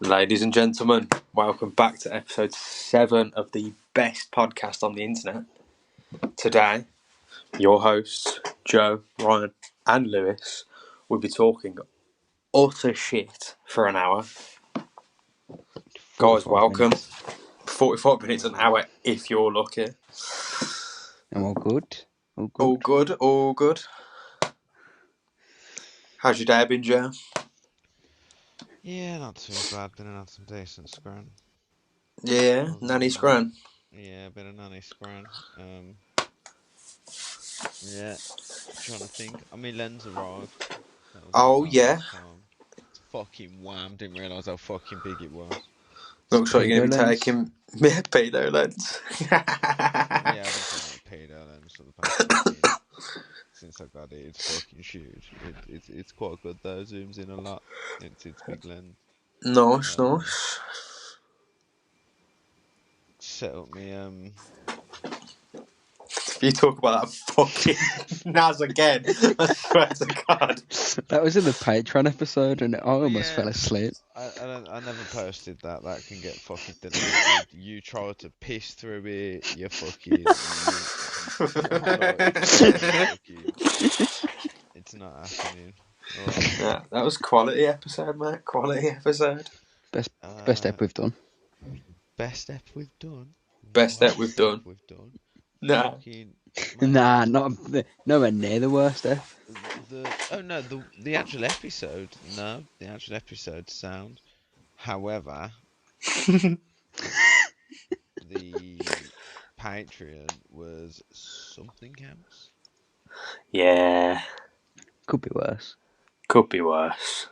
Ladies and gentlemen, welcome back to episode 7 of the best podcast on the internet. Today, your hosts, Joe, Ryan, and Lewis, will be talking utter shit for an hour. Guys, welcome. 45 minutes an hour if you're lucky. I'm all good. All good. How's your day been, Joe? Yeah, not too bad. Been on some decent scran. Yeah, nanny scran. Yeah, been a nanny scran. Yeah, trying to think. I mean, lens arrived. That was Oh, about yeah. that time. It's fucking wham. Didn't realise how fucking big it was. Looks like you're going to be Lens. taking pedo lens. Yeah, I've been taking a pedo lens for the past fucking since I got it. It's fucking huge. It's quite good though. Zooms in a lot. It's big lens. Nice. Set up me If you talk about that fucking Naz again, I swear to God. That was in the Patreon episode, and I almost fell asleep. I never posted that. That can get fucking deleted. You try to piss through it. You fucking. It's not happening. Right. Yeah, that was quality episode, mate. Quality episode. Best step we've done. Best step we've done. Best step we've done. Nah. Fucking, Nah, not nowhere near the worst step. the actual episode. No, the actual episode sound. However, the Patreon was something else. Yeah. Could be worse. Could be worse.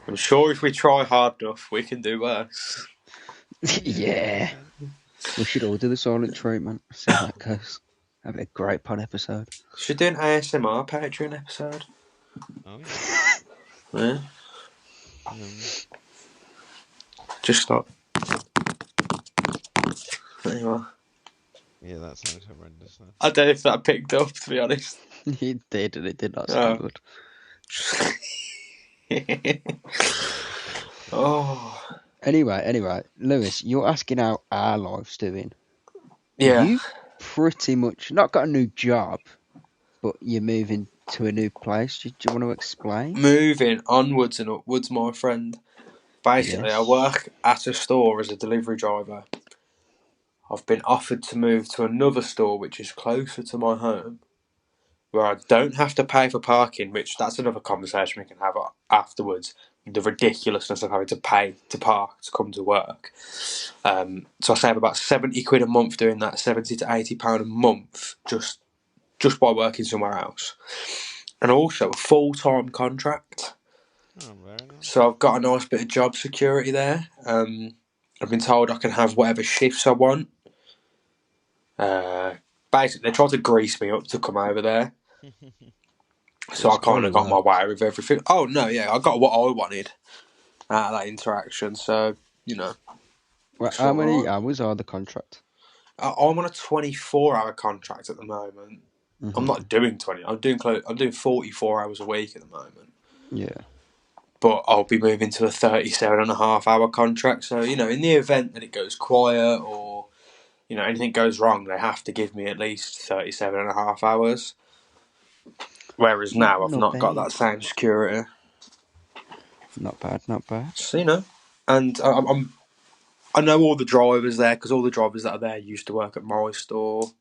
I'm sure if we try hard enough, we can do worse. Yeah. We should all do the silent treatment. See how that goes. That'd be a great pod episode. Should do an ASMR Patreon episode. Oh Yeah. yeah. Just stop. There you are. Yeah, that sounds horrendous. Though. I don't know if that picked up, to be honest. It did, and it did not sound good. Oh. Anyway, Lewis, you're asking how our life's doing. Yeah. You pretty much not got a new job, but you're moving to a new place. Do you want to explain? Moving onwards and upwards, my friend. Basically, Yes. I work at a store as a delivery driver. I've been offered to move to another store which is closer to my home, where I don't have to pay for parking, which that's another conversation we can have afterwards. The ridiculousness of having to pay to park to come to work. So I save about £70 a month doing that, £70 to £80 a month just by working somewhere else. And also a full-time contract. Oh, very nice. So I've got a nice bit of job security there. I've been told I can have whatever shifts I want. Basically, they tried to grease me up to come over there. So I kind of got my way with everything. Oh, no, yeah, I got what I wanted out of that interaction. So, you know. Well, how many hours are the contract? I'm on a 24-hour contract at the moment. Mm-hmm. I'm not doing 20. I'm doing 44 hours a week at the moment. Yeah. But I'll be moving to a 37.5-hour contract. So, you know, in the event that it goes quiet or, you know, anything goes wrong, they have to give me at least 37.5 hours. Whereas now I've not got that same security. Not bad. So, you know, and I know all the drivers there because all the drivers that are there used to work at my store.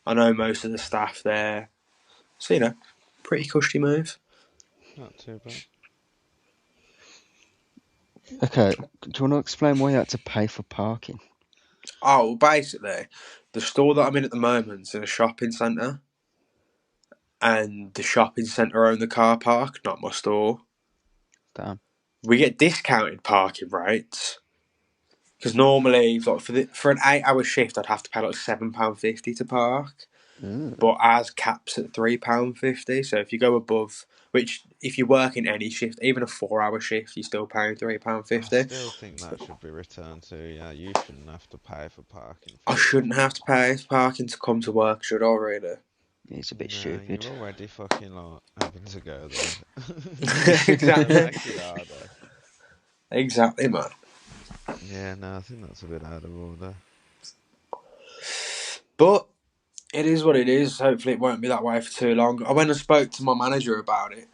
I know most of the staff there. So, you know, pretty cushy move. Not too bad. Okay, do you want to explain why you had to pay for parking? Oh, basically, the store that I'm in at the moment is in a shopping centre. And the shopping centre own the car park, not my store. Damn. We get discounted parking rates. Because normally, like for an 8-hour shift, I'd have to pay like £7.50 to park. But ours caps at £3.50. So if you go above, which if you work in any shift, even a 4-hour shift, you're still paying £3.50. I still think that should be returned to you. You shouldn't have to pay for parking. I shouldn't have to pay for parking to come to work, should I really? It's a bit No, stupid. you're already fucking like having to go there. Exactly. Make it harder. Exactly, man. Yeah, no, I think that's a bit out of order. But it is what it is. Hopefully, it won't be that way for too long. I went and spoke to my manager about it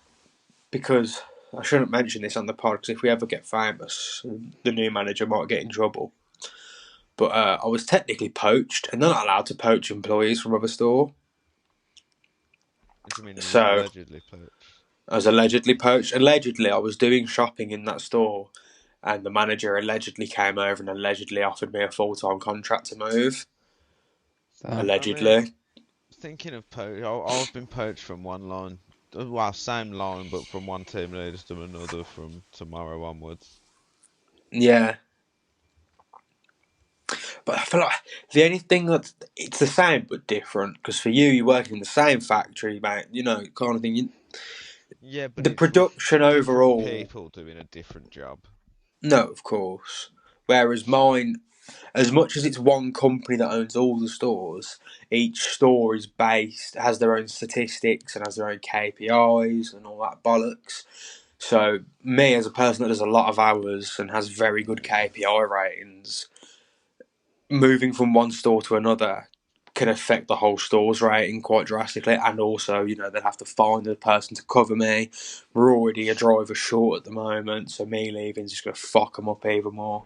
because I shouldn't mention this on the pod because if we ever get famous, the new manager might get in trouble. But I was technically poached, and they're not allowed to poach employees from other store. What do you mean you was So allegedly poached? I was allegedly poached. Allegedly, I was doing shopping in that store, and the manager allegedly came over and allegedly offered me a full-time contract to move. So, Allegedly. Thinking of poach, I've been poached from one line, well, same line, but from one team leader to another from tomorrow onwards. Yeah. But I feel like the only thing it's the same but different because for you, you're working in the same factory, mate. You know, kind of thing. Yeah, but The it's with production different overall, people doing a different job. no, of course. Whereas mine, as much as it's one company that owns all the stores, each store is based, has their own statistics and has their own KPIs and all that bollocks. So me, as a person that does a lot of hours and has very good KPI ratings, moving from one store to another can affect the whole store's rating quite drastically. And also, you know, they'd have to find a person to cover me. We're already a driver short at the moment, so me leaving is just going to fuck them up even more.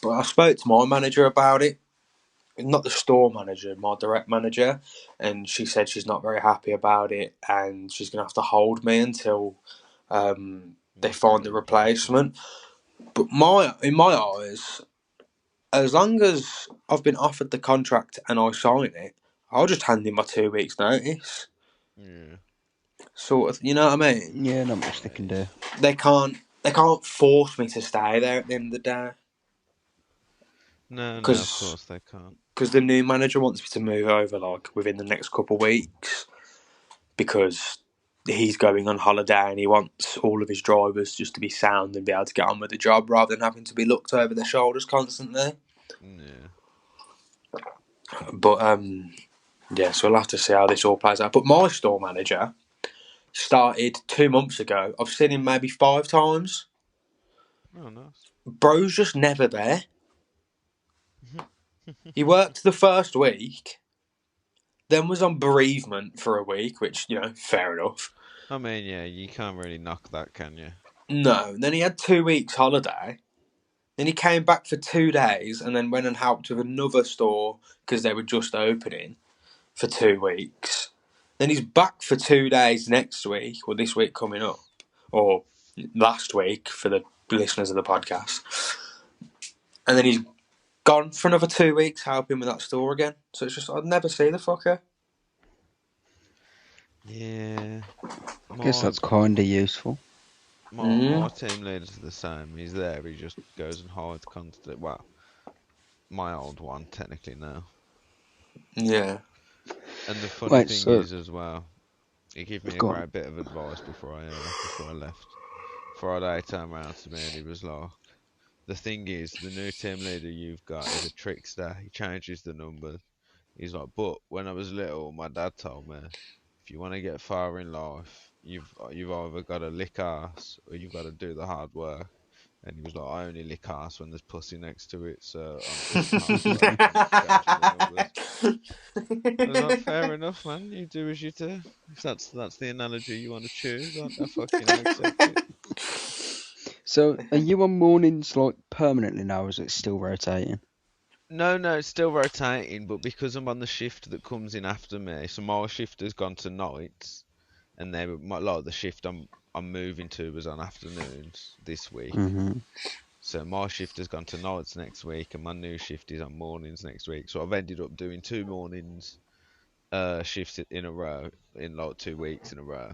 But I spoke to my manager about it, not the store manager, my direct manager, and she said she's not very happy about it, and she's going to have to hold me until they find the replacement. But in my eyes, as long as I've been offered the contract and I sign it, I'll just hand in my 2 weeks' notice. Yeah. Sort of, you know what I mean? yeah, not much they can do. They can't force me to stay there at the end of the day No, of because course they can't. the new manager wants me to move over like within the next couple of weeks because he's going on holiday and he wants all of his drivers just to be sound and be able to get on with the job rather than having to be looked over their shoulders constantly. Yeah. But yeah, so we'll have to see how this all plays out. But my store manager started 2 months ago. I've seen him maybe 5 times. Oh, nice. Bro's just never there. He worked the first week, then was on bereavement for a week, which, you know, fair enough. I mean, yeah, you can't really knock that, can you? No, then he had 2 weeks holiday. Then he came back for 2 days and then went and helped with another store because they were just opening for 2 weeks. Then he's back for 2 days next week, or this week coming up, or last week for the listeners of the podcast. And then he's gone for another 2 weeks helping with that store again. So it's just, I'd never see the fucker. Yeah. I guess that's kind of useful. My team leader's the same. He's there. He just goes and hides constantly. Well, my old one technically now. Yeah. And the funny thing so is as well, he gave me a Go on. great bit of advice before I left. Friday, he turned around to me and he was like, "The thing is, the new team leader you've got is a trickster. He changes the numbers." He's like, "But when I was little, my dad told me, if you want to get far in life, you've either got to lick ass or you've got to do the hard work." And he was like, "I only lick ass when there's pussy next to it, so I'm doing hard work and not changing the numbers." I was like, "Fair enough, man. You do as you do. If that's the analogy you want to choose, I fucking accept it." So, are you on mornings like permanently now, or is it still rotating? No, it's still rotating, but because I'm on the shift that comes in after me, so my shift has gone to nights, and a lot of the shift I'm moving to was on afternoons this week. Mm-hmm. So my shift has gone to nights next week, and my new shift is on mornings next week. So I've ended up doing 2 mornings shifts in a row in like 2 weeks in a row,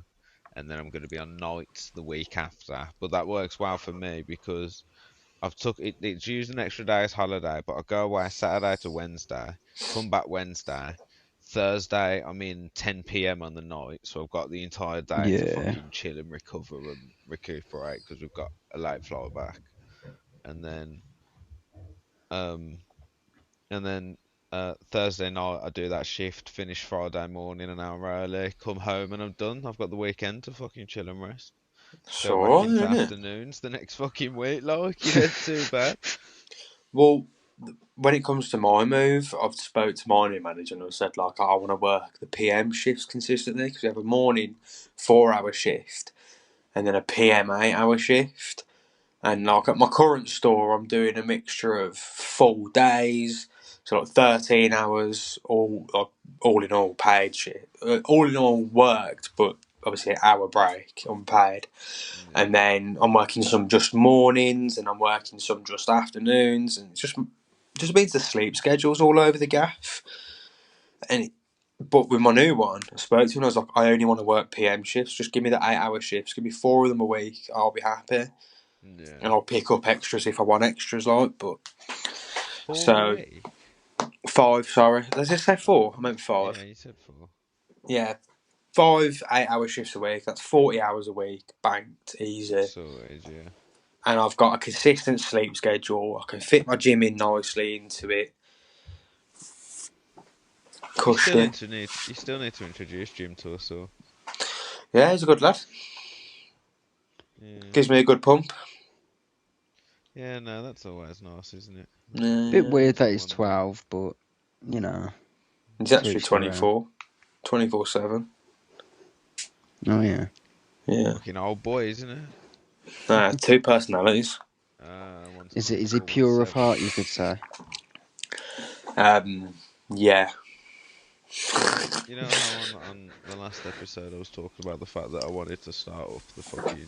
and then I'm going to be on nights the week after. But that works well for me because I've took it. It's used an extra day's holiday, but I go away Saturday to Wednesday, come back Wednesday. Thursday, I'm in 10 p.m. on the night, so I've got the entire day to Yeah. fucking chill and recover and recuperate because we've got a late flight back, and then um, and then Thursday night I do that shift, finish Friday morning an hour early, come home and I'm done. I've got the weekend to fucking chill and rest. It's Go back alright, into isn't it? afternoons the next fucking week, like, yeah, too bad. Well, when it comes to my move, I've spoke to my new manager and I said, like, I want to work the PM shifts consistently because we have a morning 4-hour shift and then a PM 8-hour shift. And like at my current store, I'm doing a mixture of full days, so like 13 hours, all in all paid shit, all in all worked, but obviously an hour break unpaid. Yeah. And then I'm working some just mornings, and I'm working some just afternoons, and it just means the sleep schedule's all over the gaff. But with my new one, I spoke to him and I was like, I only want to work PM shifts. Just give me the 8-hour shifts. Give me 4 of them a week. I'll be happy. Yeah. And I'll pick up extras if I want extras, like. But 4 a so week? 5, sorry. Did I just say 4? I meant 5. Yeah, you said 4. Yeah, 5 8-hour shifts a week. That's 40 hours a week, banked, easy. Sorted, yeah. And I've got a consistent sleep schedule. I can fit my gym in nicely into it. You still Cushy. need to introduce Jim to us, or Yeah, he's a good lad. yeah. Gives me a good pump. Yeah, no, that's always nice, isn't it? Bit Yeah. weird that he's One day. 12, but you know. He's To actually each their own. 24. 24/7. Oh yeah. Yeah. Fucking old boy, isn't it? Nah, 2 personalities. One's Is 24, he one's pure of 7. heart? You could say. Yeah. You know how on the last episode I was talking about the fact that I wanted to start up the fucking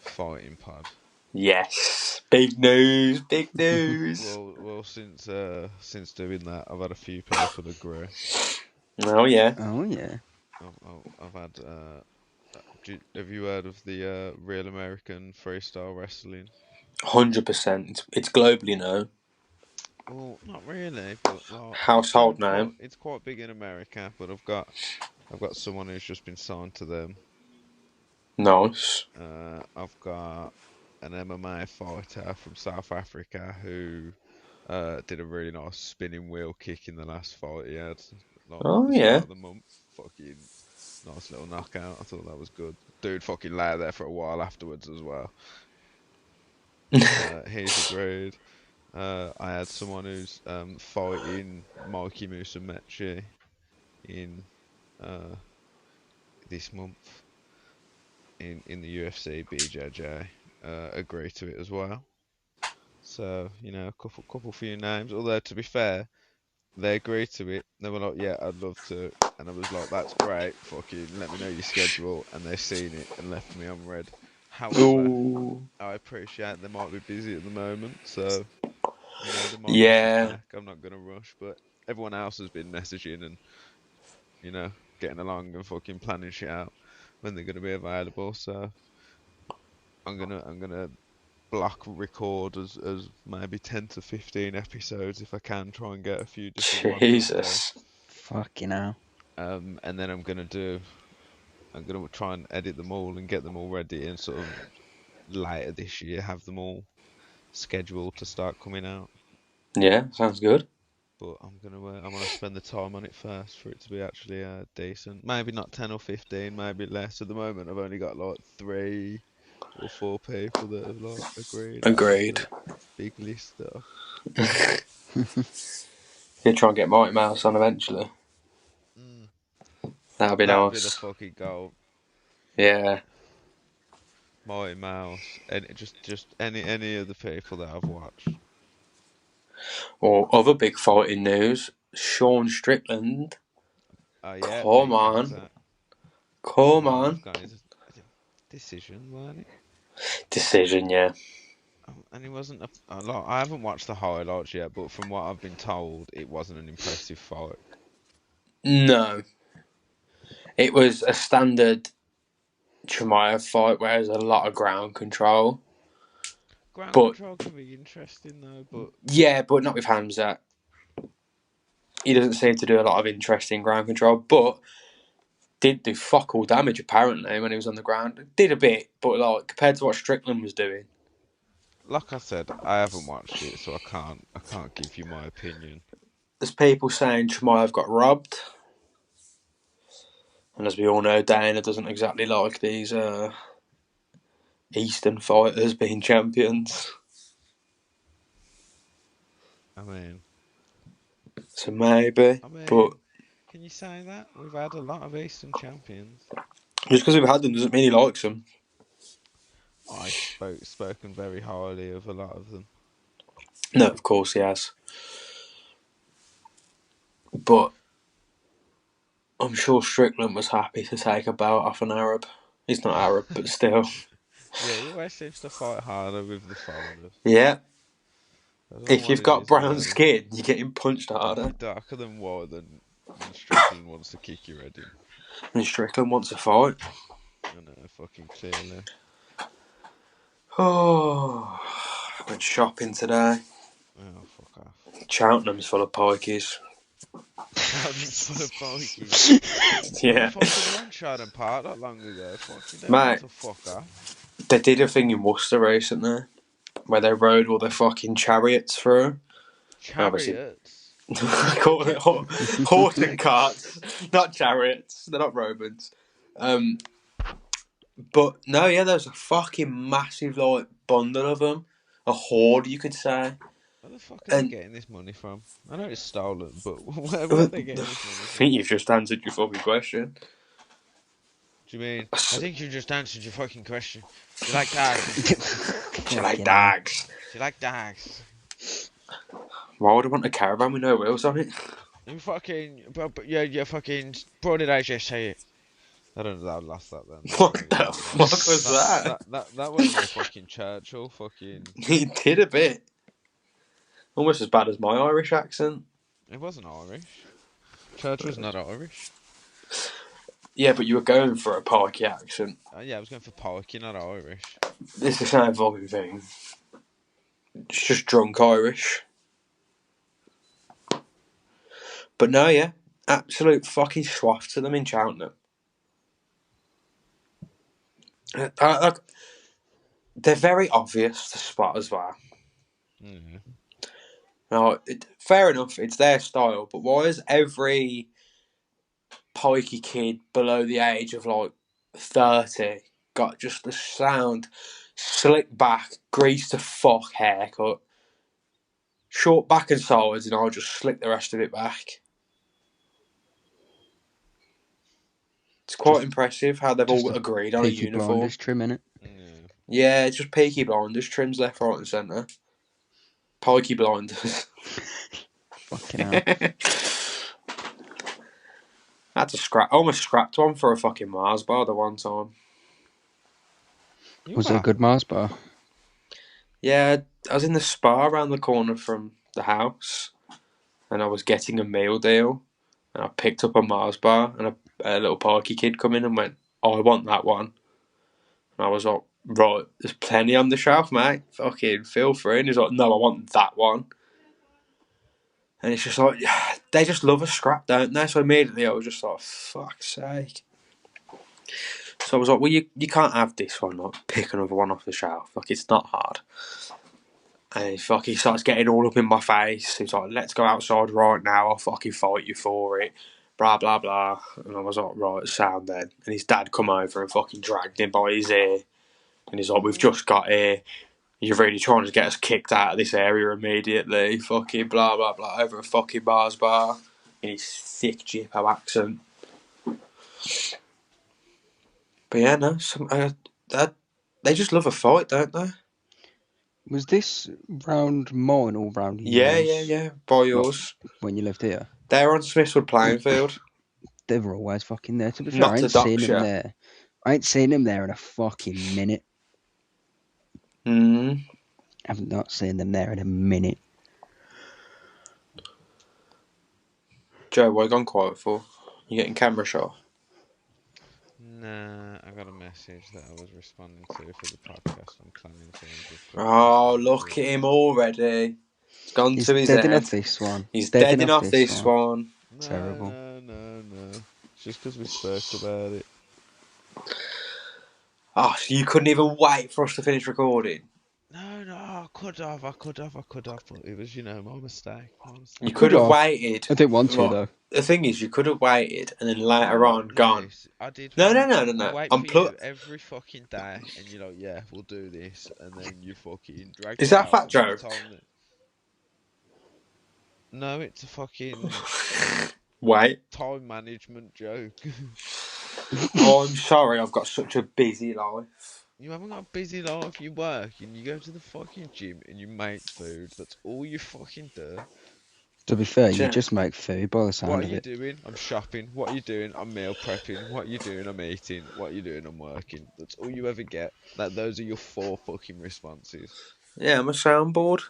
fighting pod. Yes. Big news. Big news. Well, since doing that, I've had a few people agree. Oh, yeah. Oh yeah. I've had. Have you heard of the Real American Freestyle Wrestling? 100%. It's globally known. Well, not really, but like Household name. it's quite big in America. But I've got someone who's just been signed to them. Nice. I've got an MMA fighter from South Africa who did a really nice spinning wheel kick in the last fight he had, like Oh, the yeah. start of the month. Fucking nice little knockout. I thought that was good. Dude fucking lay there for a while afterwards as well. He's agreed. I had someone who's fighting Mikey Musumeci in this month in the UFC. BJJ agree to it as well. So you know, a couple few names. Although to be fair, they agreed to it. They were like, "Yeah, I'd love to," and I was like, "That's great. Fucking let me know your schedule." And they've seen it and left me on red. However, Ooh. I appreciate they might be busy at the moment, so you know, there might be some Yeah. slack. I'm not gonna rush, but everyone else has been messaging and you know, getting along and fucking planning shit out when they're gonna be available. So I'm gonna block record as maybe 10 to 15 episodes if I can. Try and get a few different ones up Jesus. Fucking hell. there. And then I'm gonna try and edit them all and get them all ready and sort of later this year have them all scheduled to start coming out. Yeah, sounds good. But I want to spend the time on it first for it to be actually decent. Maybe not 10 or 15, maybe less. At the moment, I've only got like 3 or 4 people that have like agreed. Out of Agreed. the big list though. You'll try and get Mighty Mouse on eventually. That'll be That'd be the nice. fucking goal. Yeah. Mighty Mouse, and just any of the people that I've watched. Or other big fighting news. Sean Strickland. Oh yeah, Come big on. news, that. Come Well, on. I've got his decision, weren't it? Decision, yeah. And it wasn't a lot. I haven't watched the highlights yet, but from what I've been told, it wasn't an impressive fight. No. It was a standard Chimaev fight where there's a lot of ground control. Ground But control can be interesting though, but yeah, but not with Hamzat. He doesn't seem to do a lot of interesting ground control, but did do fuck all damage apparently when he was on the ground. Did a bit, but like compared to what Strickland was doing. like I said, I haven't watched it, so I can't give you my opinion. there's people saying Chimaev got robbed. And as we all know, Dana doesn't exactly like these Eastern fighters being champions. I mean, So maybe. But can you say that? We've had a lot of Eastern champions. just because we've had them doesn't mean he likes them. I've spoken very highly of a lot of them. No, of course he has. But I'm sure Strickland was happy to take a belt off an Arab. He's not Arab, but still. Yeah, he always seems to fight harder with the foreigners. Yeah. I don't know If what you've it got is brown about him. skin, you're getting punched harder. You're darker than white than Strickland wants to kick your head in. And Strickland wants a fight. I know, fucking clearly. Oh, I went shopping today. Oh, fuck off. Cheltenham's full of pikeys. Cheltenham's full of bogeys. Yeah. Fucking went Sheridan Park not long ago. Fucking don't Mate. want to fuck off. They did a thing in Worcester recently where they rode all their fucking chariots through. Chariots? I call it horse and carts, not chariots. They're not Romans. But no, yeah, there's a fucking massive like bundle of them, a horde, you could say. Where the fuck are they getting this money from? I know it's stolen, but where are they getting this money I from? think you've just answered your fucking question. Do you mean? I think you just answered your fucking question. Do you like dogs? Do you like dogs? Do you like dogs? Why would I want a caravan with no wheels on it? You fucking, but you fucking brought it out, just say it. I don't know, I lost that then. What the fuck was that? That wasn't a fucking Churchill, fucking... He did a bit. Almost as bad as my Irish accent. It wasn't Irish. Churchill's not Irish. Yeah, but you were going for a Parky accent. Yeah, I was going for Parky, not Irish. It's the same fucking thing. It's just drunk Irish. But no, yeah. Absolute fucking swath to them in Cheltenham. They're very obvious to spot as well. Mm-hmm. Now, fair enough, it's their style, but why is every pikey kid below the age of like 30 got just the sound slick back, greased to fuck haircut, short back and sides, and I'll just slick the rest of it back? It's quite impressive how they've all agreed on a Peaky uniform. Blinders trim, innit? Yeah, just Peaky Blinders, trims left, right and centre. Pikey Blinders. Fucking hell. I had to almost scrapped one for a fucking Mars bar the one time. Was it a good Mars bar? Yeah, I was in the spa around the corner from the house, and I was getting a meal deal, and I picked up a Mars bar, and a little parky kid come in and went, "Oh, I want that one." And I was like, "Right, there's plenty on the shelf, mate. Fucking feel free." And he's like, "No, I want that one." And it's just like, they just love a scrap, don't they? So immediately I was just like, fuck's sake. So I was like, well, you can't have this one. Like, pick another one off the shelf. Like, it's not hard. And he starts getting all up in my face. He's like, let's go outside right now. I'll fucking fight you for it. Blah, blah, blah. And I was like, right, sound then. And his dad come over and fucking dragged him by his ear. And he's like, we've just got here. You're really trying to get us kicked out of this area immediately. Fucking blah, blah, blah. Over a fucking Mars bar. In his thick Jippo accent. But yeah, no. They just love a fight, don't they? Was this round mine or round yours? Yeah. By yours. When you lived here? They're on Smithswood playing field. They were always fucking there. To be fair, I ain't seen them there. I ain't seen them there in a fucking minute. I've not seen them there in a minute. Joe, what are you gone quiet for? You getting camera shot? Nah, I got a message that I was responding to for the podcast. I'm planning to. Oh, look at him already. He's gone to his head. Off this one. He's deading off this one. No, terrible. No. It's just because we spoke about it. Oh, so you couldn't even wait for us to finish recording? No, of could have, but it was, my mistake. You could have waited. I didn't want to, Right. though. The thing is, you could have waited and then later on gone. Lewis, I did. No. I wait I'm for you every fucking day, and you're like, yeah, we'll do this, and then you fucking drag Is me that a out fat and joke? time it. No, it's a fucking Wait. time management joke. Oh, I'm sorry. I've got such a busy life. You haven't got a busy life. You work and you go to the fucking gym and you make food. That's all you fucking do. To be fair, you Yeah. just make food by the sound What are of you it. doing? I'm shopping. What are you doing? I'm meal prepping. What are you doing? I'm eating. What are you doing? I'm working. That's all you ever get. Those are your 4 fucking responses. Yeah, I'm a soundboard.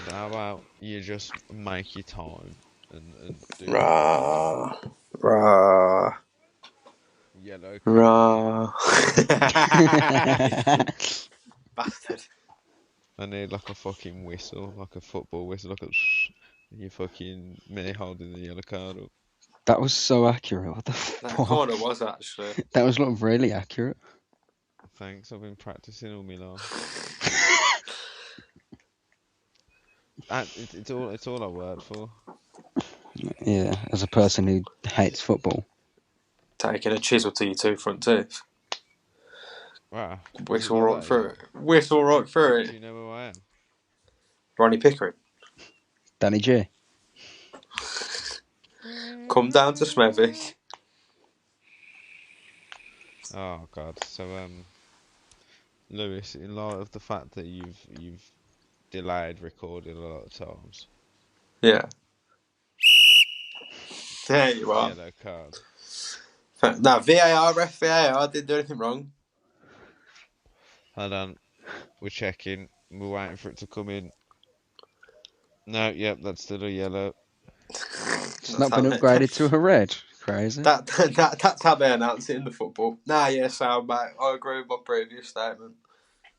How about you just make your time and do Rah. yellow Rah. Bastard. I need like a fucking whistle, like a football whistle, like a and you fucking me holding the yellow card up. That was so accurate. What the That fuck? kind of was actually. That was like really accurate. Thanks, I've been practicing all my life. It's all I work for. Yeah, as a person who hates football. Taking a chisel to your 2 front teeth. Wow. Whistle right through it. Whistle right through Do it. you know who I am? Ronnie Pickering. Danny J. Come down to Smethwick. Oh god. So Lewis, in light of the fact that you've delayed recording a lot of times. Yeah. There you are. Yellow card. No, VAR, ref VAR, didn't do anything wrong. Hold on. We're checking. We're waiting for it to come in. No, yep, that's still a yellow. It's not been upgraded to a red. Crazy. That's how they announce it in the football. Nah, yeah, sound mate. I agree with my previous statement.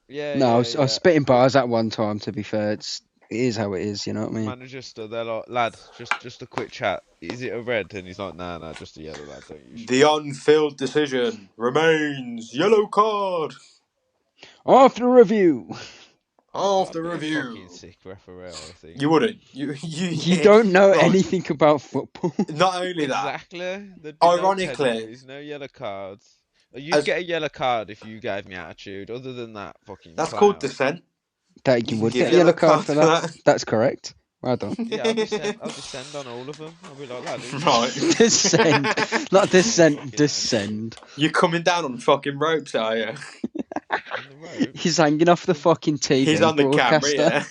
Yeah. No, yeah, I was spitting bars at one time, to be fair. It is how it is, you know what I mean? Manager stood there like, lad, just a quick chat. Is it a red? And he's like, nah, just a yellow, lad. Don't you? The on-field decision remains yellow card. After review. After I'd be a review. fucking sick referee, I think. You wouldn't. You don't know Right. anything about football. Not only that, Exactly. There'd be Ironically- no penalties, no yellow cards. You'd get a yellow card if you gave me attitude. Other than that, fucking. that's play called on. dissent. That you You would give get a yellow card for that. That's correct. Well done. Yeah, I'll descend on all of them. I'll be like, lad, who's- Right. Descend. Not descent, descend. You're coming down on fucking ropes, are you? on the road. He's hanging off the fucking TV. He's on the camera, broadcaster. yeah.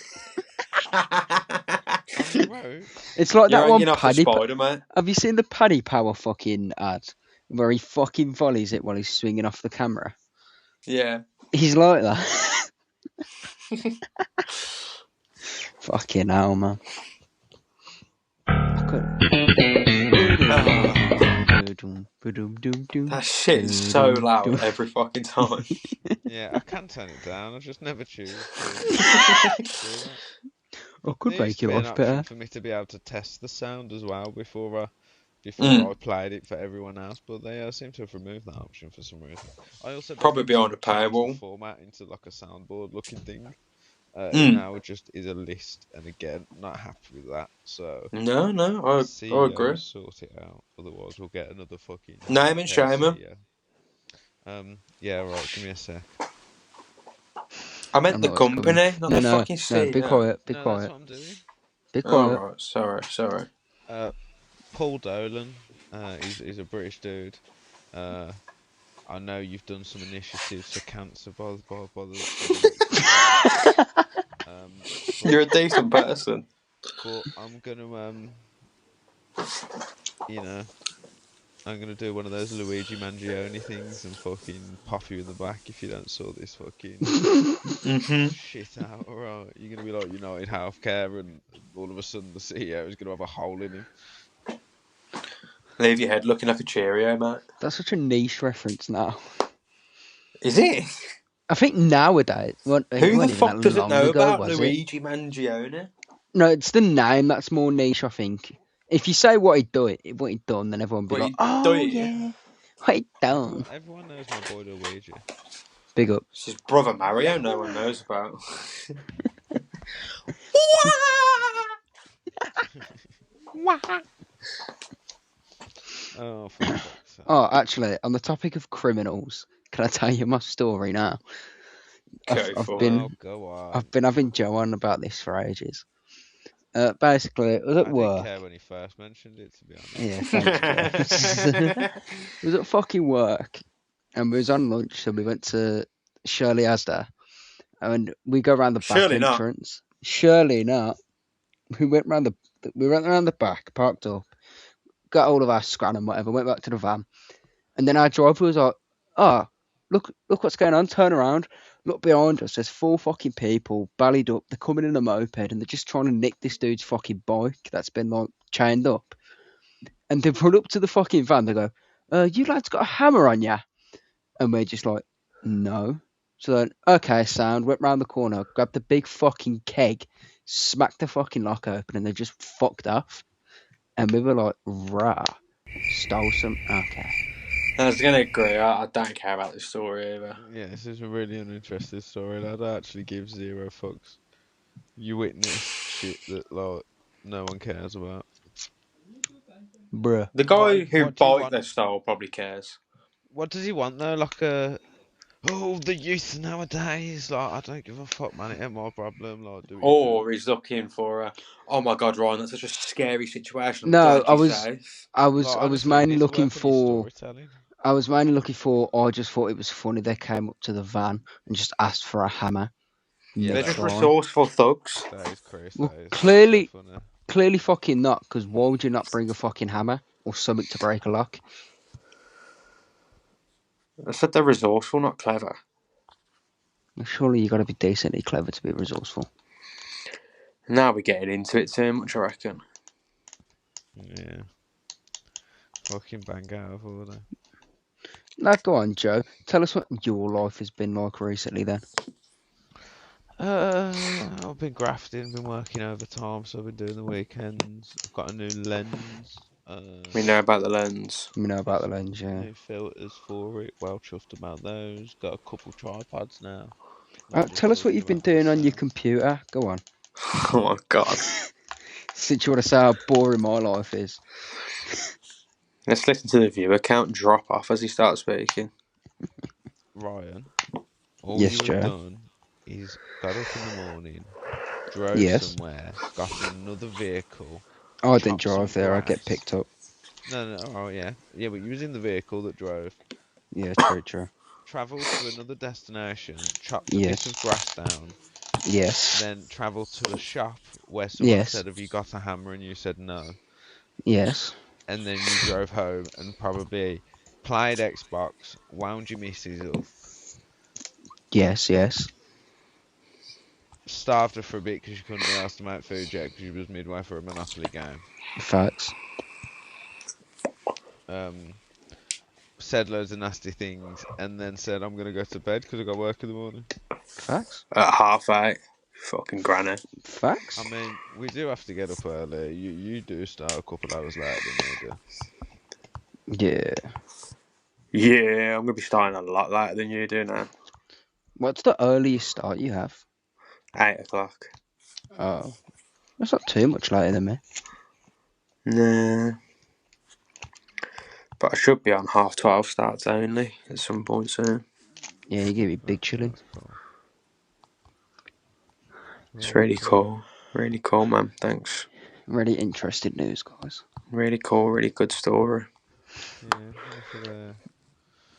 On the road. It's like You're that one hanging off the Paddy. spider, mate. Have you seen the Paddy Power fucking ad where he fucking volleys it while he's swinging off the camera? Yeah. He's like that. Fucking hell, man. That shit's so loud every fucking time. Yeah, I can turn it down. I just never choose. I could There make used to your be an life option better. for me to be able to test the sound as well before I played it for everyone else, but they seem to have removed that option for some reason. I also don't Probably think behind they've a changed the paywall. format into like a soundboard looking thing. Now it just is a list, and again, not happy with that. So No, I agree. sort it out. Otherwise, we'll get another fucking Name and shame him. Yeah, right. Give me a sec. I meant I'm the not what's company, not the No, fucking CEO. be quiet, be No, quiet. that's what I'm doing. Be Oh, quiet. right. Sorry. Paul Dolan, he's a British dude. I know you've done some initiatives for cancer by the You're a decent person. but I'm gonna I'm gonna do one of those Luigi Mangione things and fucking pop you in the back if you don't sort this fucking Mm-hmm. shit out. Alright, you're gonna be like United Healthcare, and all of a sudden the CEO is gonna have a hole in him. Leave your head looking like a Cheerio, mate. That's such a niche reference now. Is it? I think nowadays. Well, it Who the wasn't even fuck that doesn't long know ago, about was it? Luigi Mangione? No, it's the name that's more niche, I think. If you say what he'd done, then everyone would be What like, he'd oh, do it? yeah. Wait down. Everyone knows my boy Luigi. Big up. It's his brother Mario. No one knows about. Oh, for fuck's sake. Oh, actually, on the topic of criminals, can I tell you my story now? Go I've for been it. Oh, go on. I've been having Joe on about this for ages. Basically, it was I at didn't work. care when he first mentioned it, to be honest. Yeah, thanks, Joe. It was at fucking work, and we was on lunch, so we went to Shirley Asda, and we go around the back Surely not. entrance. Surely not. We went around the back, parked up, got all of our scran and whatever, went back to the van, and then our driver was like, "Oh, look what's going on! Turn around, look behind us. There's 4 fucking people, ballied up. They're coming in a moped, and they're just trying to nick this dude's fucking bike that's been like chained up." And they run up to the fucking van. They go, "You lads got a hammer on ya?" And we're just like, "No." So then, okay, sound. Went round the corner, grabbed the big fucking keg, smacked the fucking lock open, and they just fucked off. And we were like, "Rah, stole some." Okay. I was gonna agree. I don't care about this story either. Yeah, this is a really uninteresting story, lad. I actually give 0 fucks. You witnessed shit that, like, no one cares about. Bruh. The guy What who do you bike want? they stole probably cares. What does he want, though? Like the youth nowadays. Like, I don't give a fuck, man. It ain't my problem. Like, do what you Or he's looking for a. Oh my god, Ryan, that's such a scary situation. I'm No, glad you're safe. I do. was, Like, I was honestly, you mainly need to looking work on your for. storytelling. I was mainly looking for. I just thought it was funny. They came up to the van and just asked for a hammer. Yeah, They're that just is- Mid-try. resourceful thugs. That is Chris. Well, That is clearly, so funny. clearly fucking not. Because why would you not bring a fucking hammer or something to break a lock? I said they're resourceful, not clever. Well, surely you got to be decently clever to be resourceful. Now we're getting into it too much, I reckon. Yeah. Fucking bang out of order. Now go on, Joe. Tell us what your life has been like recently. Then. I've been grafting, been working overtime, so I've been doing the weekends. I've got a new lens. We know about the lens. We know about the lens, yeah. New filters for it. Well chuffed about those. Got a couple tripods now. Tell us what you've been doing on your computer. Go on. Oh my god. Since you want to say how boring my life is. Let's listen to the viewer count drop off as he starts speaking. Ryan, all Yes, you Joe. have done is got up in the morning, drove Yes. somewhere, got in another vehicle. I didn't chopped some drive there. I get grass. picked up. No, oh yeah. Yeah, but you was in the vehicle that drove. Yeah, true. Travelled to another destination, chopped a Yes. bit of grass down, Yes. then travelled to a shop where someone Yes. said, "Have you got a hammer?" and you said no. Yes. And then you drove home and probably played Xbox, wound your missus up, Yes. starved her for a bit because she couldn't be asked to make food yet because she was midway through a Monopoly game. Facts. Said loads of nasty things and then said, "I'm gonna go to bed because I got work in the morning." Facts. At 8:30. Fucking granny. Facts. I mean, we do have to get up early. You do start a couple hours later than we do. Yeah. Yeah, I'm going to be starting a lot later than you do now. What's the earliest start you have? 8 o'clock. Oh. That's not too much later than me. Nah. But I should be on 12:30 starts only at some point soon. Yeah, you give me big chilling. That's cool. It's really cool. Really cool, man. Thanks. Really interesting news, guys. Really cool, really good story. Yeah, look at there.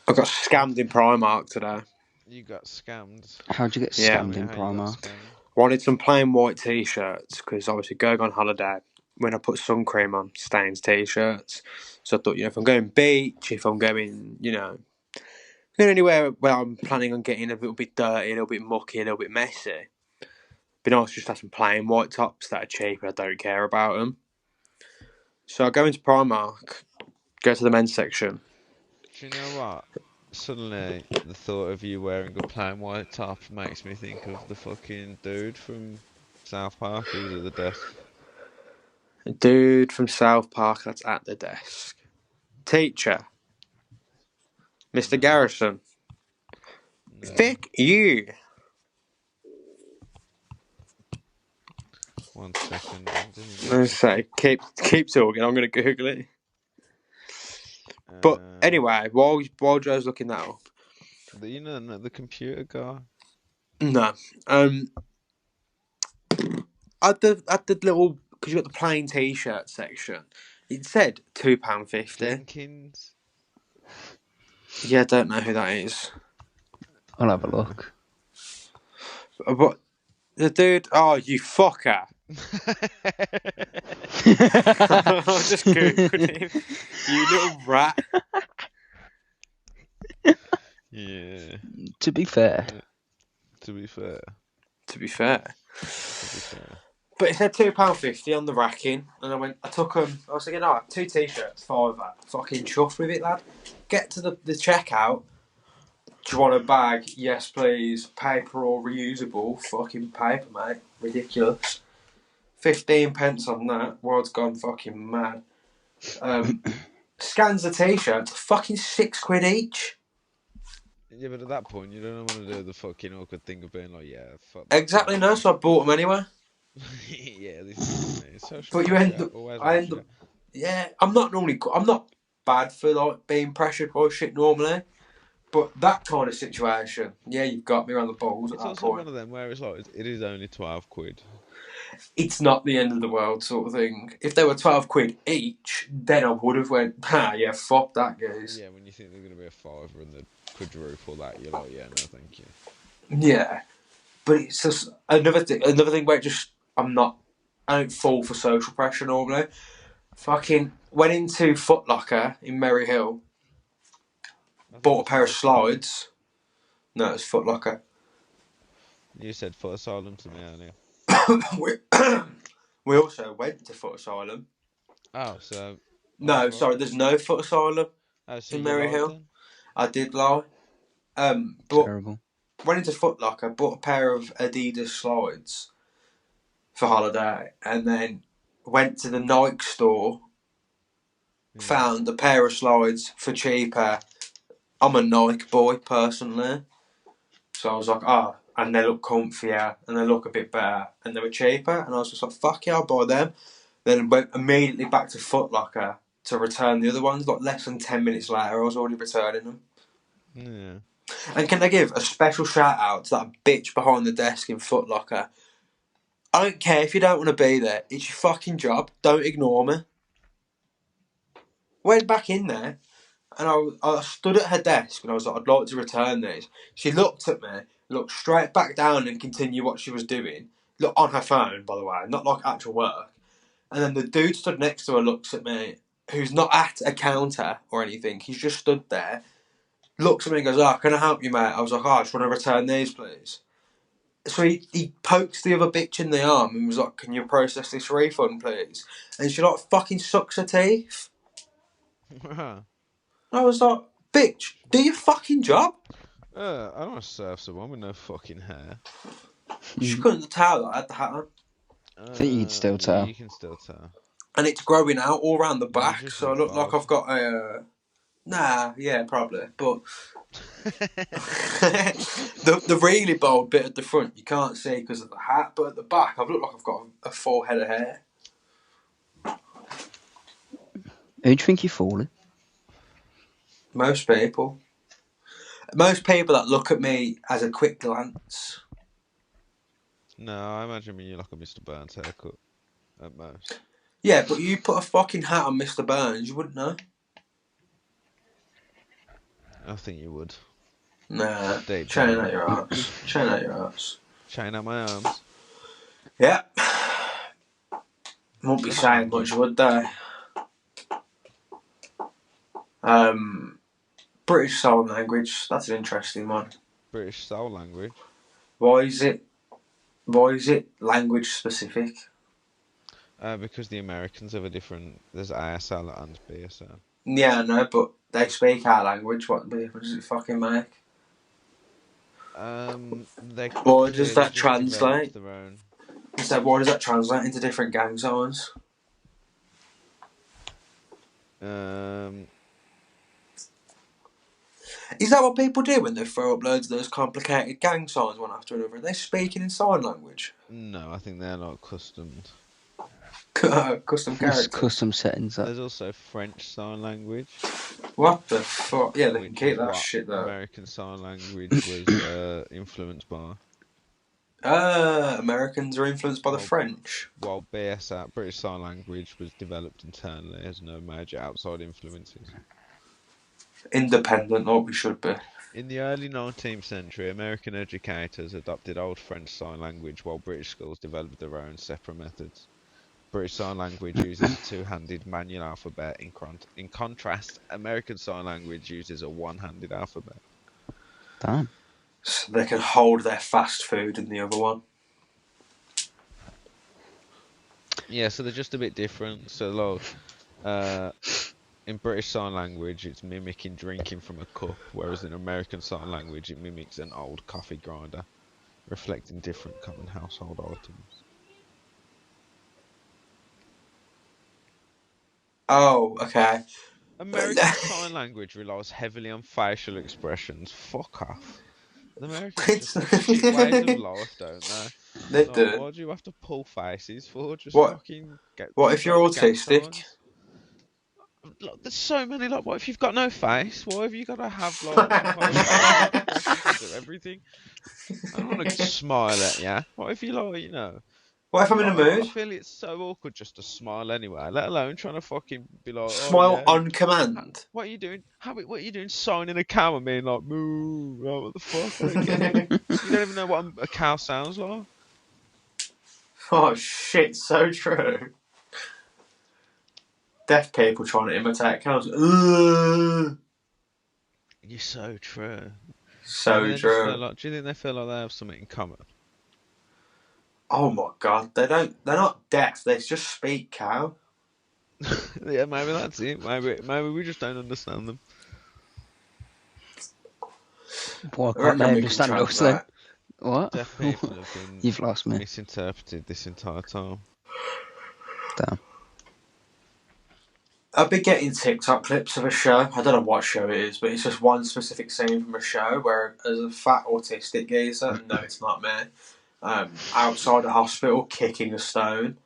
I got scammed in Primark today. You got scammed. How'd you get Yeah. scammed in How you got Primark? scammed? Wanted some plain white t-shirts because obviously going on holiday, when I put sun cream on, stains t-shirts. So I thought, if I'm going beach, if I'm going, going anywhere where I'm planning on getting a little bit dirty, a little bit mucky, a little bit messy, be nice just to have some plain white tops that are cheap and I don't care about them. So I go into Primark, go to the men's section. Do you know what? Suddenly, the thought of you wearing a plain white top makes me think of the fucking dude from South Park who was at the desk. A dude from South Park that's at the desk. Teacher, Mr. Garrison. No. Fuck you. 1 second. I didn't Let's say, keep talking. I'm going to Google it. But anyway, while Joe's looking that up, you know, the computer guy. no, at the little, because you got the plain T-shirt section, it said £2.50. Jenkins. Yeah, I don't know who that is. I'll have a look. But the dude, oh, you fucker. I just Googled him. You little rat. Yeah. To be fair. To be fair. But it said £2.50 on the racking, and I took them. I was thinking, oh, 2 T-shirts, £5. Fucking chuffed with it, lad. Get to the checkout. Do you want a bag? Yes, please. Paper or reusable? Fucking paper, mate. Ridiculous. 15 pence on that. World's gone fucking mad. Scans the T-shirts, fucking £6 each. Yeah, but at that point, you don't want to do the fucking awkward thing of being like, yeah, fuck that. Exactly, no, so I bought them anyway. Yeah, this is me. But you end up, yeah, I'm not bad for like being pressured by shit normally, but that kind of situation, yeah, you've got me around the balls It's at that also point. one of them where it's like, it is only £12. It's not the end of the world sort of thing. If they were £12 each, then I would have went, yeah, fuck that, guys. Yeah, when you think they're going to be a fiver and the quadruple that, you're like, yeah, no, thank you. Yeah, but it's just another thing where I don't fall for social pressure normally. Fucking went into Foot Locker in Merry Hill, bought a pair of slides. No, it's Foot Locker. You said Foot Asylum to me earlier. We also went to Foot Asylum. Oh, so... No, sorry, there's no Foot Asylum in Merry Hill. Then? I did lie. But Terrible. went into Foot Locker, bought a pair of Adidas slides for holiday, and then went to the Nike store, found a pair of slides for cheaper. I'm a Nike boy, personally. So I was like, and they look comfier, and they look a bit better, and they were cheaper, and I was just like, fuck yeah, I'll buy them. Then went immediately back to Foot Locker to return the other ones. Like less than 10 minutes later, I was already returning them. Yeah. And can I give a special shout out to that bitch behind the desk in Foot Locker? I don't care if you don't want to be there. It's your fucking job. Don't ignore me. Went back in there, and I stood at her desk, and I was like, I'd like to return these. She looked at me, looked straight back down, and continued what she was doing. Look, on her phone, by the way, not like actual work. And then the dude stood next to her looks at me, who's not at a counter or anything. He's just stood there, looks at me and goes, can I help you, mate? I was like, I just want to return these, please. So he pokes the other bitch in the arm and was like, can you process this refund, please? And she like fucking sucks her teeth. I was like, bitch, do your fucking job. I don't want to serve someone with no fucking hair. She couldn't tell that I had the hat on. I think you can still tell. You can still tell. And it's growing out all around the back, just so I look like I've got a... Nah, yeah, probably. But the really bald bit at the front, you can't see because of the hat, but at the back, I've looked like I've got a full head of hair. Who do you think you're fooling? Most people. Most people that look at me as a quick glance. No, I imagine you like a Mr. Burns haircut at most. Yeah, but you put a fucking hat on Mr. Burns, you wouldn't know. I think you would. Nah, chain out your arse. Chain out your arse. Chain out my arms. Yeah. Won't be saying much, would they? British Sign Language. That's an interesting one. British Sign Language. Why is it language specific? Because the Americans have a different. There's ASL and BSL. Yeah, I know, but they speak our language. What difference does it fucking make? Why does that translate? Their own... So why does that translate into different gang signs? Is that what people do when they throw up loads of those complicated gang signs one after another? Are they speaking in sign language? No, I think they're like customed. Custom There's characters. custom settings. There's also French Sign Language. What the fuck? Yeah, they can which keep is that what shit though. American Sign Language was influenced by. Americans are influenced by the Well, French. While BSA, British Sign Language, was developed internally, has no major outside influences. Independent, like we should be. In the early 19th century, American educators adopted Old French Sign Language, while British schools developed their own separate methods. British Sign Language uses a two-handed manual alphabet. In contrast, American Sign Language uses a one-handed alphabet. Damn. So they can hold their fast food in the other one. Yeah, so they're just a bit different. So, like, in British Sign Language, it's mimicking drinking from a cup, whereas in American Sign Language, it mimics an old coffee grinder, reflecting different common household items. Oh, okay. American Sign Language relies heavily on facial expressions. Fuck off. The Americans just have shit ways of life, don't they? They do. Why do you have to pull faces for? Just What? fucking get. What if you're autistic? Look, there's so many. Like, what if you've got no face? Why have you got to have like expressions of everything? I don't want to smile at you. What if you like, you know? What if I'm in a I mood? feel it's so awkward just to smile anyway. Let alone trying to fucking be like, Smile oh, yeah. on command. What are you doing? What are you doing? Signing a cow and being like, moo. Like, what the fuck? I don't get it. You don't even know what a cow sounds like. Oh shit! So true. Deaf people trying to imitate cows. You're so true. So true. Do you think they feel like they have something in common? Oh my god, they don't. They're not deaf. They just speak cow. Yeah, maybe that's it. Maybe we just don't understand them. Why I can't reckon they we can understand us then? Uh, translate. What? Deaf people have been You've lost me. misinterpreted this entire time. Damn. I've been getting TikTok clips of a show. I don't know what show it is, but it's just one specific scene from a show where there's a fat autistic geezer, no, it's not me, outside a hospital kicking a stone,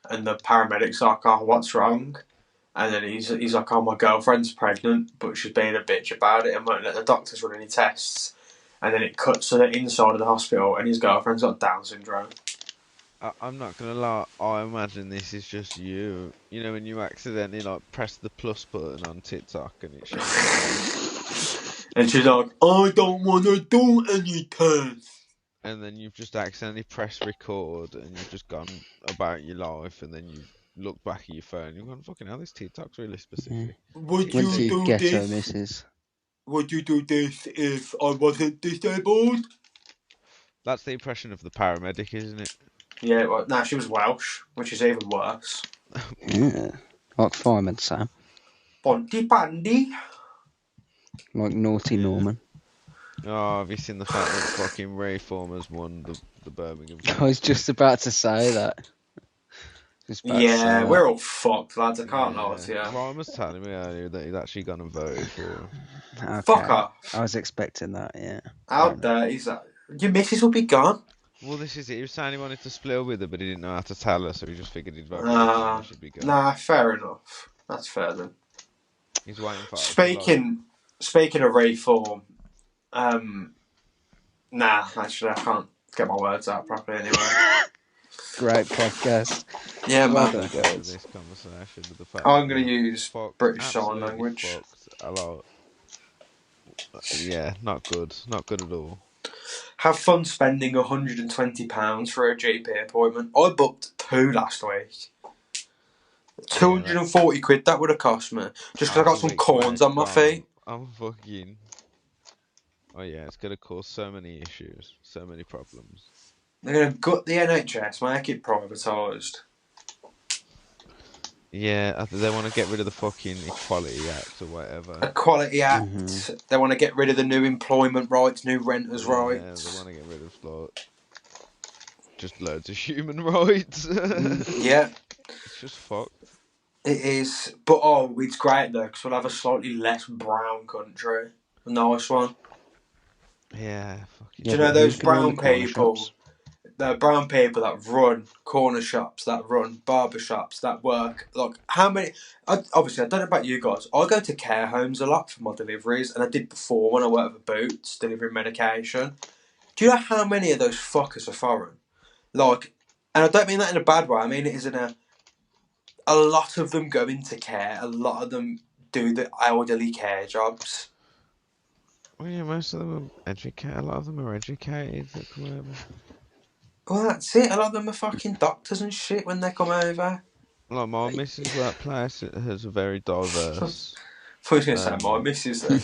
and the paramedic's like, oh, what's wrong? And then he's like, oh, my girlfriend's pregnant, but she's being a bitch about it and won't let the doctors run any tests. And then it cuts to the inside of the hospital, and his girlfriend's got Down syndrome. I'm not gonna lie, I imagine this is just you. You know, when you accidentally like press the plus button on TikTok and it shows. And she's like, I don't want to do any tests. And then you've just accidentally pressed record and you've just gone about your life, and then you look back at your phone and you've gone, fucking hell, this TikTok's really specific. Would Went you to do ghetto this? misses. Would you do this if I wasn't disabled? That's the impression of the paramedic, isn't it? Yeah, well, no, she was Welsh, which is even worse. Yeah. Like Fireman Sam. Bonty Bandy. Like Naughty Yeah. Norman. Oh, have you seen the fact that fucking Reformers won the Birmingham? I was just about to say that. Yeah, we're all fucked, lads. I can't lie to you. Ryan was telling me earlier that he'd actually gone and voted for him. Okay. Fuck off. I was expecting that, yeah. How dirty is that? Your missus will be gone. Well, this is it. He was saying he wanted to split up with her, but he didn't know how to tell her, so he just figured he'd vote for her and she'd be good. Nah, fair enough. That's fair then. He's waiting for Speaking of reform, nah, actually I can't get my words out properly anyway. Great podcast. Yeah, Well man. done, to guys. this conversation with the fact I'm that going to we're use fucked, British Sign absolutely Language. fucked a lot. Yeah, not good. Not good at all. Have fun spending £120 for a GP appointment. I booked 2 last week. 240 quid that would have cost me. Just because I got some corns on my feet. I'm fucking... Oh yeah, it's going to cause so many issues. So many problems. They're going to gut the NHS, make it privatised. Yeah, they want to get rid of the fucking Equality Act or whatever. Equality Act. They want to get rid of the new employment rights, new renters' rights. Yeah, they want to get rid of like, just loads of human rights. Yeah. It's just fucked. It is. But, it's great, though, because we'll have a slightly less brown country. Nice one. Yeah, fucking. Do you Yeah, know but who's those gonna run the brown corner people? shops? The brown people that run corner shops, that run barber shops, that work. Like, how many? Obviously, I don't know about you guys. I go to care homes a lot for my deliveries, and I did before when I worked for Boots delivering medication. Do you know how many of those fuckers are foreign? Like, and I don't mean that in a bad way. I mean it is in a lot of them go into care. A lot of them do the elderly care jobs. Well, yeah, most of them are educated. A lot of them are educated that come over. Well, that's it. A lot of them are fucking doctors and shit when they come over. Like my missus' workplace it has a very diverse. I was going to say my missus then.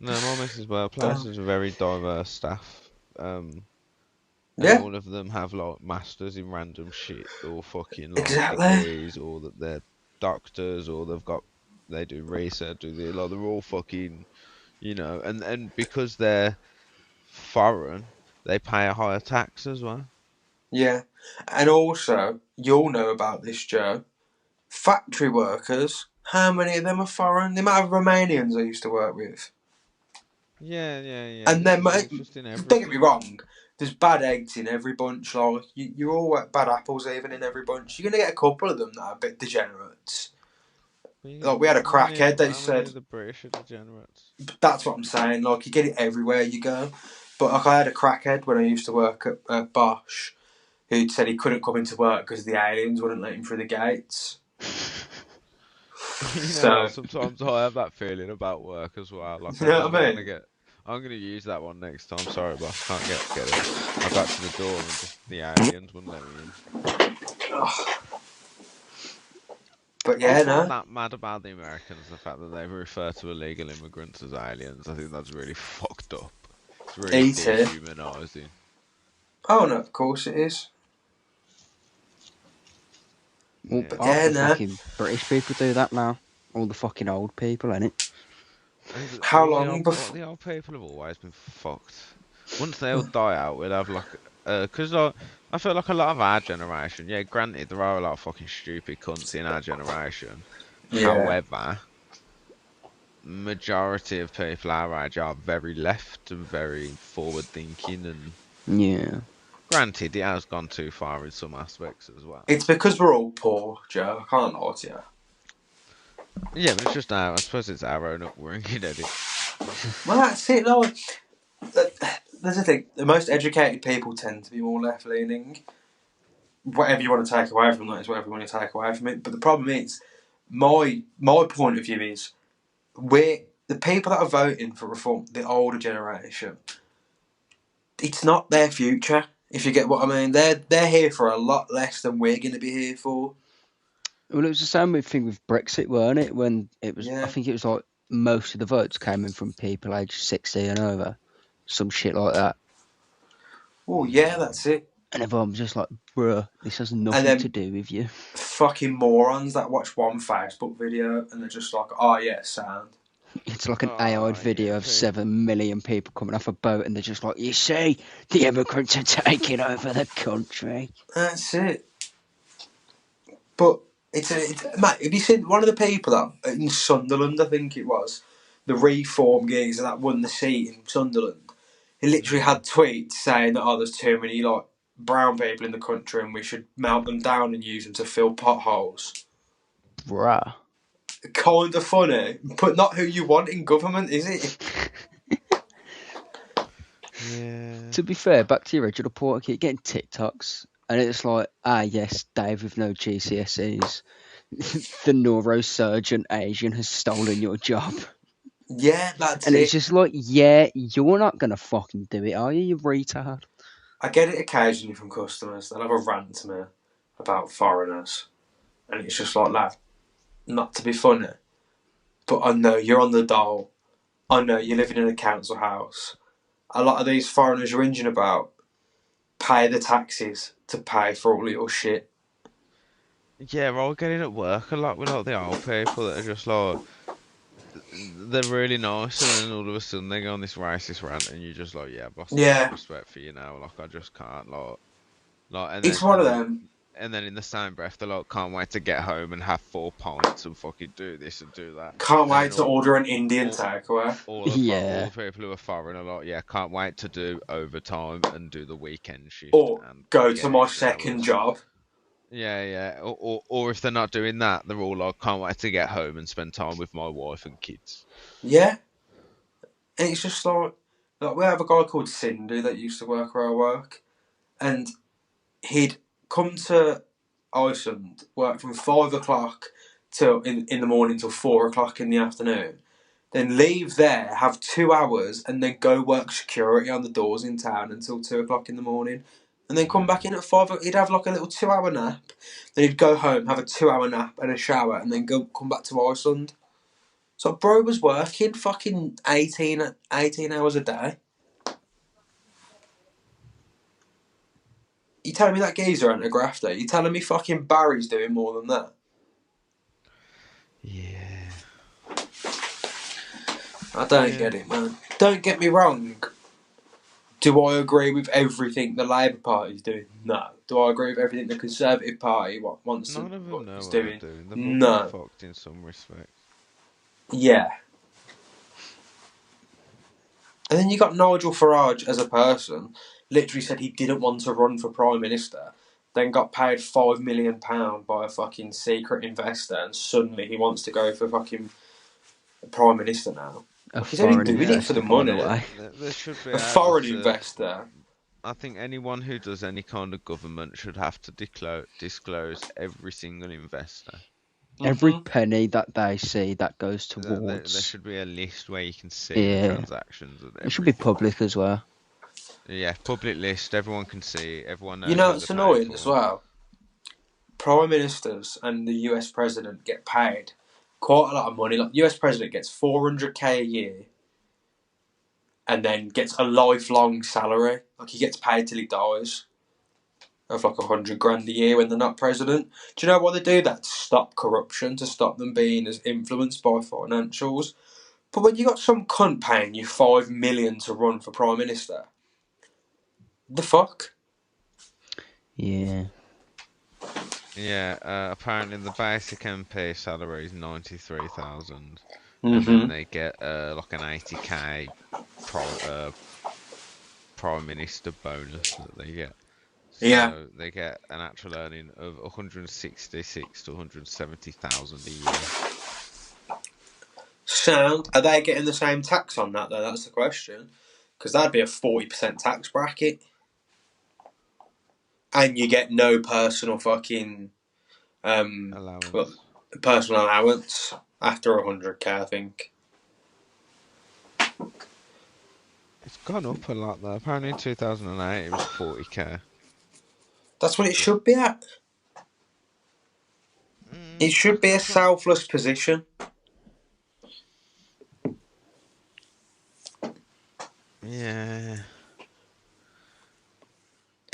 No, my missus' workplace has a very diverse staff. And Yeah, all of them have like masters in random shit or fucking like exactly. degrees or that they're doctors or they do research or like they're all fucking and because they're foreign they pay a higher tax as well. Yeah. And also, you'll know about this, Joe. Factory workers, how many of them are foreign? The amount of Romanians I used to work with. Yeah. And then, There's mate, just in don't get me everything. wrong, there's bad eggs in every bunch. Like, you're all bad apples even in every bunch. You're going to get a couple of them that are a bit degenerates. Like, we had a crackhead that How many said, of the British are degenerates? that's what I'm saying. Like, you get it everywhere you go. But, like, I had a crackhead when I used to work at Bosch who said he couldn't come into work because the aliens wouldn't let him through the gates. You know So, what? Sometimes I have that feeling about work as well. Like you I know think what I mean? I'm gonna use that one next time. Sorry, boss, can't get in. I got to the door and just the aliens wouldn't let me in. But I yeah, find no. that mad about the Americans, the fact that they refer to illegal immigrants as aliens. I think that's really fucked up. It's really E.T. dehumanizing. Oh, no, of course it is. Well, Yeah. half Yeah, the no. fucking British people do that now. All the fucking old people, innit? How long All before? the old people have always been fucked. Once they all die out, we'll have like, cause like, I feel like a lot of our generation. Yeah, granted, there are a lot of fucking stupid cunts in our generation. Yeah. However, majority of people our age are very left and very forward thinking, and Yeah. granted, it has gone too far in some aspects as well. It's because we're all poor, Joe. I can't lie to you. Yeah, but it's just our, I suppose it's our own upbringing, isn't it? Well, that's it, though. There's the thing. The most educated people tend to be more left-leaning. Whatever you want to take away from that is whatever you want to take away from it. But the problem is, my point of view is, we're the people that are voting for reform, the older generation. It's not their future. If you get what I mean, they're here for a lot less than we're going to be here for. Well, it was the same thing with Brexit, weren't it? When it was, I Yeah. think it was like most of the votes came in from people aged 60 and over, some shit like that. Oh yeah, that's it. And everyone was just like, bruh, this has And nothing then to do with you. fucking morons that watch one Facebook video and they're just like, oh yeah, sound. It's like an Oh, AI'd yeah, video of 7 million people coming off a boat, and they're just like, you see, the immigrants are taking over the country. That's it. But it's mate, have you seen one of the people that in Sunderland, I think it was, the reform geezer that won the seat in Sunderland? He literally had tweets saying that, oh, there's too many like brown people in the country and we should melt them down and use them to fill potholes. Bruh. Kind of funny, but not who you want in government, is it? Yeah. To be fair, back to your original point, I keep getting TikToks, and it's like, yes, Dave with no GCSEs. The neurosurgeon Asian has stolen your job. Yeah, that's And it. it's just like, yeah, you're not going to fucking do it, are you, you retard? I get it occasionally from customers. They'll have a rant to me about foreigners. And it's just like, lad, not to be funny, but I know you're on the dole. I know you're living in a council house. A lot of these foreigners you're whinging about pay the taxes to pay for all your shit. Yeah, we're all getting at work a lot with like the old people that are just like, they're really nice, and then all of a sudden they go on this racist rant, and you're just like, yeah, I've lost a bit of Yeah, respect for you now. Like I just can't, like, and it's then one of them. and then in the same breath, they're like, can't wait to get home and have 4 pints and fucking do this and do that. Can't wait And to order an Indian all- takeaway. all the Yeah. people who are foreign are like, yeah, can't wait to do overtime and do the weekend shift. Or and go get to my extra second hours. job. Yeah. Or if they're not doing that, they're all like, can't wait to get home and spend time with my wife and kids. Yeah. And it's just like we have a guy called Cindy that used to work where I work, and he'd come to Iceland, work from 5 o'clock till in the morning till 4 o'clock in the afternoon, then leave there, have 2 hours, and then go work security on the doors in town until 2 o'clock in the morning, and then come back in at 5. He'd have like a little 2-hour nap, then he'd go home, have a 2-hour nap and a shower, and then come back to Iceland. So bro was working fucking 18 hours a day. You telling me that geezer ain't a grafter? You telling me fucking Barry's doing more than that? Yeah. I don't get it, man. Don't get me wrong. Do I agree with everything the Labour Party's doing? No. Do I agree with everything the Conservative Party wants None of them know is what doing? they're doing. They've No. all been fucked in some respect. Yeah. And then you got Nigel Farage as a person, literally said he didn't want to run for Prime Minister, then got paid £5 million by a fucking secret investor, and suddenly he wants to go for fucking Prime Minister now. He's only doing it for the money. There should be A foreign investor. I think anyone who does any kind of government should have to disclose every single investor. Every penny that they see that goes There towards. should be a list where you can see the transactions. It should be public as well. Yeah, public list. Everyone can see. Everyone knows. You know, it's annoying as well. Prime ministers and the US president get paid quite a lot of money. Like, the US president gets $400k a year, and then gets a lifelong salary. Like, he gets paid till he dies of like $100,000 a year when they're not president. Do you know why they do that? To stop corruption, to stop them being as influenced by financials. But when you got some cunt paying you $5 million to run for prime minister, the fuck? Yeah. Yeah. Apparently, the basic MP salary is 93,000, and then they get like an 80k prime minister bonus that they get. So they get an actual earning of 166 to 170,000 a year. Sound. Are they getting the same tax on that though? That's the question. Because that'd be a 40% tax bracket. And you get no personal fucking allowance. Personal allowance after 100k, I think. It's gone up a lot though. Apparently in 2008 it was 40k. That's what it should be at. It should be a selfless position. Yeah.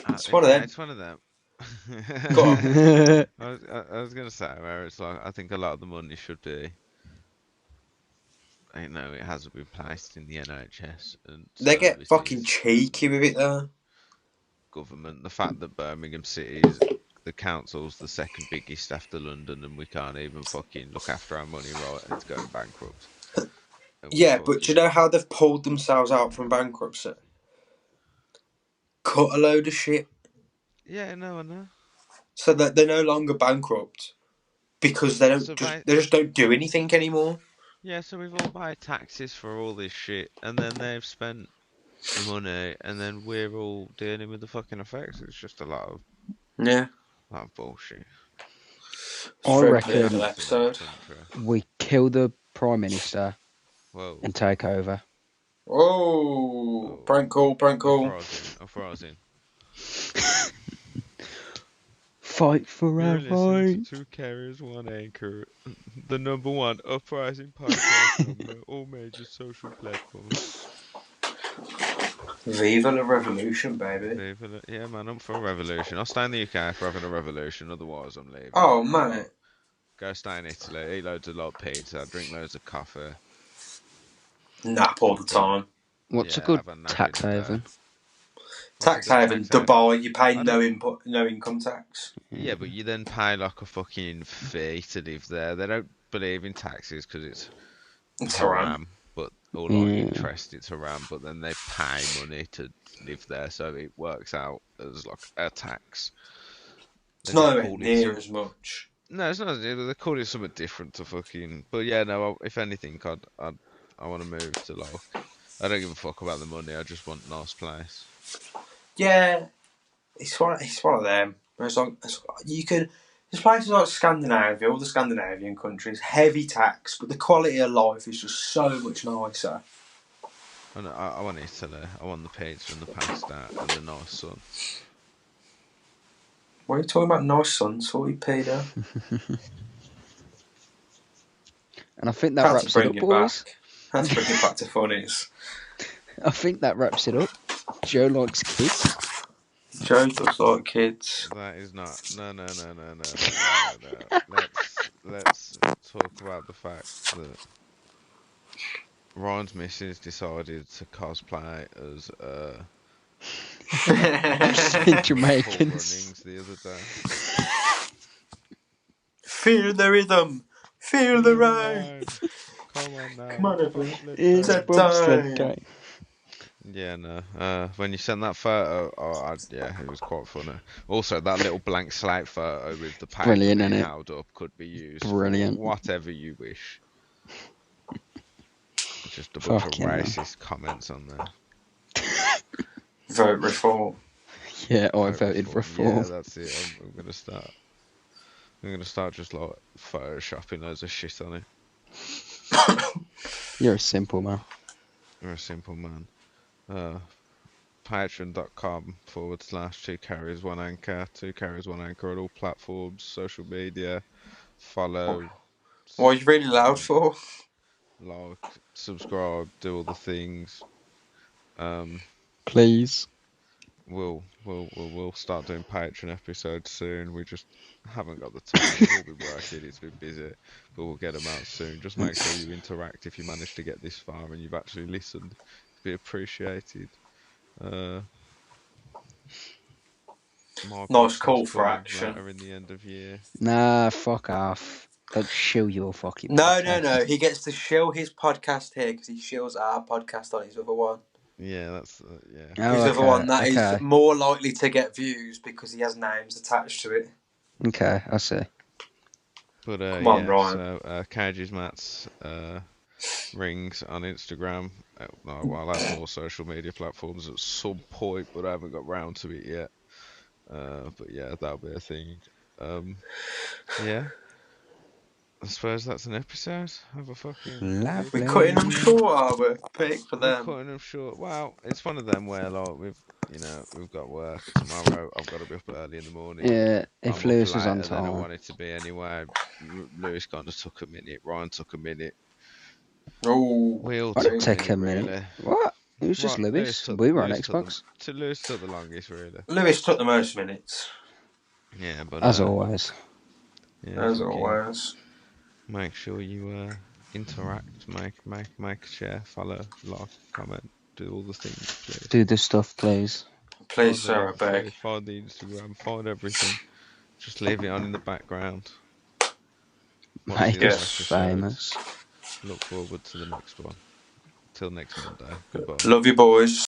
It's one of them. It's one of them. Go on. I was gonna say where it's like I think a lot of the money should be. I know it hasn't been placed in the NHS and they get fucking cheeky with it though. Government, the fact that Birmingham City is the council's the second biggest after London, and we can't even fucking look after our money right, and it's going bankrupt. Yeah, but do you know how they've pulled themselves out from bankruptcy? Cut a load of shit. Yeah, no, I know. So that they're no longer bankrupt because they just don't do anything anymore. Yeah, so we've all paid taxes for all this shit, and then they've spent the money, and then we're all dealing with the fucking effects. It's just a lot of bullshit. I reckon we kill the Prime Minister and take over. Oh, prank call. Uprising. Fight for our right. 2 carriers, 1 anchor. The #1 uprising podcast on all major social platforms. Viva la revolution, baby. Yeah, man, I'm for a revolution. I'll stay in the UK for having a revolution, otherwise I'm leaving. Oh, mate. Go stay in Italy, eat loads of pizza, drink loads of coffee. Nap all the time. What's a good tax haven? Tax the haven, tax haven? Dubai, you pay I no don't- no income tax. Yeah, but you then pay like a fucking fee to live there. They don't believe in taxes because it's It's haram. haram, but or like Yeah. interest, it's haram. But then they pay money to live there, so it works out as like a tax. It's They just nowhere called it near some. as much. No, it's not. They called it something different to fucking. But yeah, no. If anything, I want to move to like. I don't give a fuck about the money. I just want a nice place. Yeah, it's one of them. It's like, you can. There's places like Scandinavia, all the Scandinavian countries, heavy tax, but the quality of life is just so much nicer. And I want Italy. I want the pizza and the pasta and the nice sun. What are you talking about, nice sun? Sorry, Peter. And I think that Had to wraps it bring up, it boys. back. Had to bring it back to funnies. I think that wraps it up. Joe likes kids. Joe does like kids. That is not. No. Let's talk about the fact that Ryan's missus decided to cosplay as Jamaicans. the other day. Feel the rhythm. Feel the rain. Come on now. Come on, everyone. It's That bobsled time. day. Yeah, no. When you sent that photo, yeah, it was quite funny. Also, that little blank slate photo with the paper Brilliant, being innit? held up could be used Brilliant. for whatever you wish. Just a bunch Fucking of hell. racist comments on there. Vote reform. Yeah, I Vote voted Yeah, reform. that's it. I'm gonna start. I'm gonna start just like photoshopping loads of shit on it. You're a simple man. You're a simple man. Patreon.com/2 carries 1 anchor. 2 carries 1 anchor on all platforms, social media. Follow. What are you really loud for? Like, subscribe, do all the things. Please. We'll start doing Patreon episodes soon. We just haven't got the time. We've all been working. It's been busy, but we'll get them out soon. Just make sure you interact if you manage to get this far and you've actually listened. It'd be appreciated. Nice call for action. Later in the end of year. Nah, fuck off. Don't shill your fucking No. podcast. He gets to shill his podcast here because he shills our podcast on his other one. Yeah, that's yeah. Oh, His okay, other one that is okay. more likely to get views because he has names attached to it. Okay, I see. But Come on, yeah, Ryan. so Cages Matt's rings on Instagram. Well, that's more social media platforms at some point, but I haven't got round to it yet. But yeah, that'll be a thing. Yeah. I suppose that's an episode. Have a fucking. Lovely. We're cutting them short, are we? Pick for We're them. cutting them short. Well, it's one of them where like we've got work tomorrow. I've got to be up early in the morning. Yeah, if I'm Lewis up was on later than I time. wanted to be anyway. Lewis kind of took a minute. Ryan took a minute. Oh, We all I took didn't take a minute. really. What? It was just Right, Lewis. We were on Lewis Xbox. Lewis took the longest, really. Lewis took the most minutes, Yeah, but As always. yeah, as fucking always. make sure you interact, make a share, follow, like, comment, do all the things, please. Do the stuff, please. Please, sir, I beg. Find the Instagram, find everything. Just leave it on in the background. Watch Make the other us episodes. famous. Look forward to the next one. Till next Monday. Goodbye. Love you, boys.